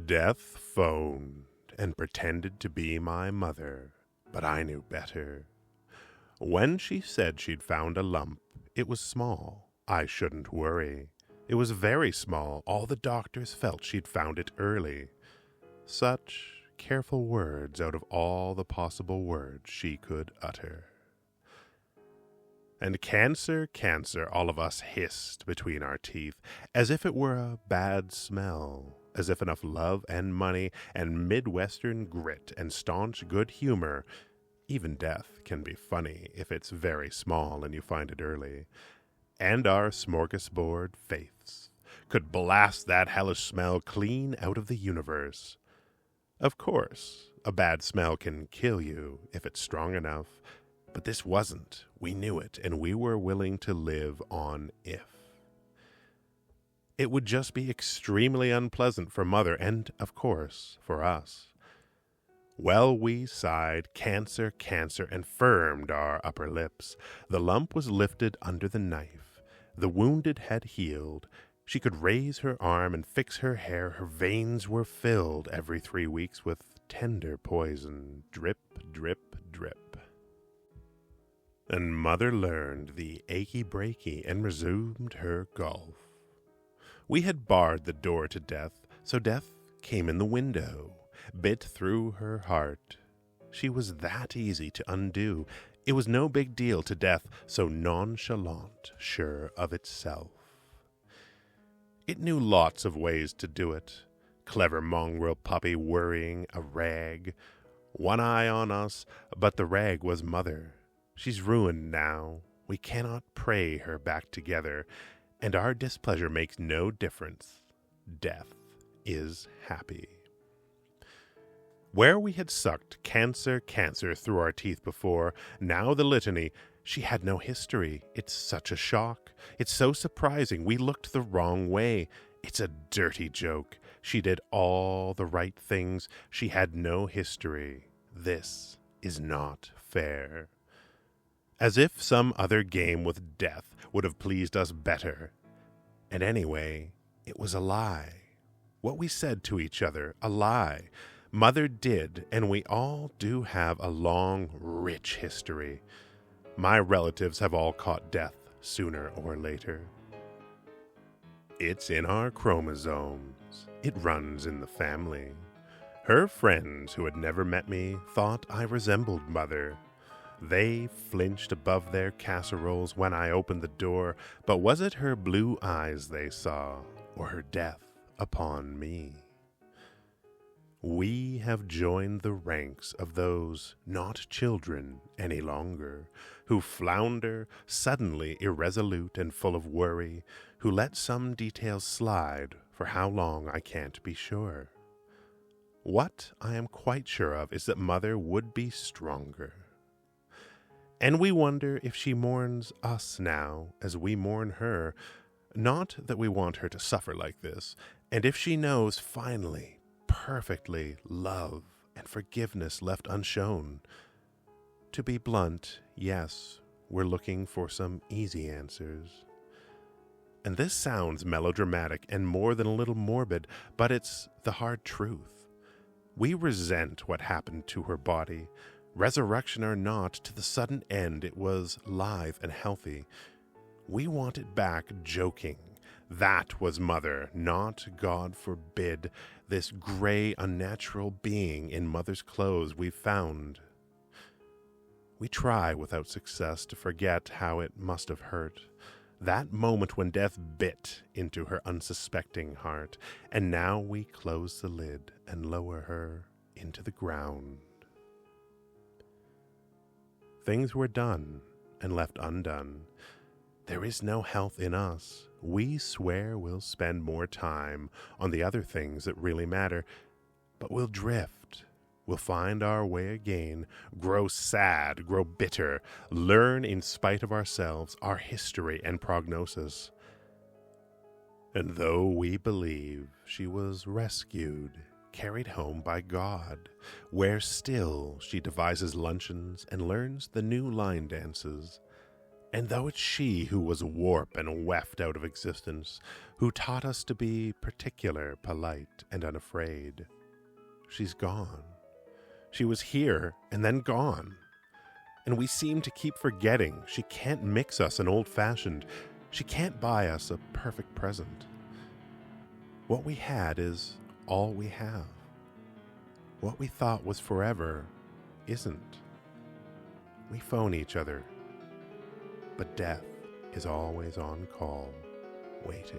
Death phoned and pretended to be my mother, but I knew better. When she said she'd found a lump, it was small. I shouldn't worry. It was very small. All the doctors felt she'd found it early. Such careful words out of all the possible words she could utter. And cancer, cancer, all of us hissed between our teeth, as if it were a bad smell, as if enough love and money and Midwestern grit and staunch good humor, even death can be funny if it's very small and you find it early, and our smorgasbord faiths could blast that hellish smell clean out of the universe. Of course, a bad smell can kill you if it's strong enough, but this wasn't. We knew it, and we were willing to live on if. It would just be extremely unpleasant for Mother and, of course, for us. Well, we sighed, cancer, cancer, and firmed our upper lips. The lump was lifted under the knife. The wounded head healed. She could raise her arm and fix her hair. Her veins were filled every 3 weeks with tender poison, drip, drip, drip. And Mother learned the achy-breaky and resumed her golf. We had barred the door to death, so death came in the window, bit through her heart. She was that easy to undo. It was no big deal to death, so nonchalant, sure of itself. It knew lots of ways to do it. Clever mongrel puppy worrying a rag. One eye on us, but the rag was Mother. She's ruined now. We cannot pray her back together, and our displeasure makes no difference. Death is happy. Where we had sucked cancer, cancer through our teeth before, now the litany, she had no history. It's such a shock. It's so surprising. We looked the wrong way. It's a dirty joke. She did all the right things. She had no history. This is not fair. As if some other game with death would have pleased us better. And anyway, it was a lie. What we said to each other, a lie. Mother did, and we all do have a long, rich history. My relatives have all caught death sooner or later. It's in our chromosomes. It runs in the family. Her friends who had never met me thought I resembled Mother. They flinched above their casseroles when I opened the door, but was it her blue eyes they saw, or her death upon me? We have joined the ranks of those not children any longer, who flounder, suddenly irresolute and full of worry, who let some details slide, for how long I can't be sure. What I am quite sure of is that Mother would be stronger. And we wonder if she mourns us now as we mourn her, not that we want her to suffer like this, and if she knows finally, perfectly, love and forgiveness left unshown. To be blunt, yes, we're looking for some easy answers. And this sounds melodramatic and more than a little morbid, but it's the hard truth. We resent what happened to her body. Resurrection or not, to the sudden end it was live and healthy. We want it back joking. That was Mother, not, God forbid, this gray, unnatural being in Mother's clothes we found. We try without success to forget how it must have hurt. That moment when death bit into her unsuspecting heart, and now we close the lid and lower her into the ground. Things were done and left undone. There is no health in us. We swear we'll spend more time on the other things that really matter, but we'll drift. We'll find our way again, grow sad, grow bitter, learn in spite of ourselves, our history and prognosis. And though we believe she was rescued, carried home by God, where still she devises luncheons and learns the new line dances, And though it's she who was warped and weft out of existence, who taught us to be particular, polite, and unafraid, she's gone. She was here and then gone. And we seem to keep forgetting she can't mix us an old-fashioned. She can't buy us a perfect present. What we had is all we have. What we thought was forever isn't. We phone each other, but death is always on call, waiting.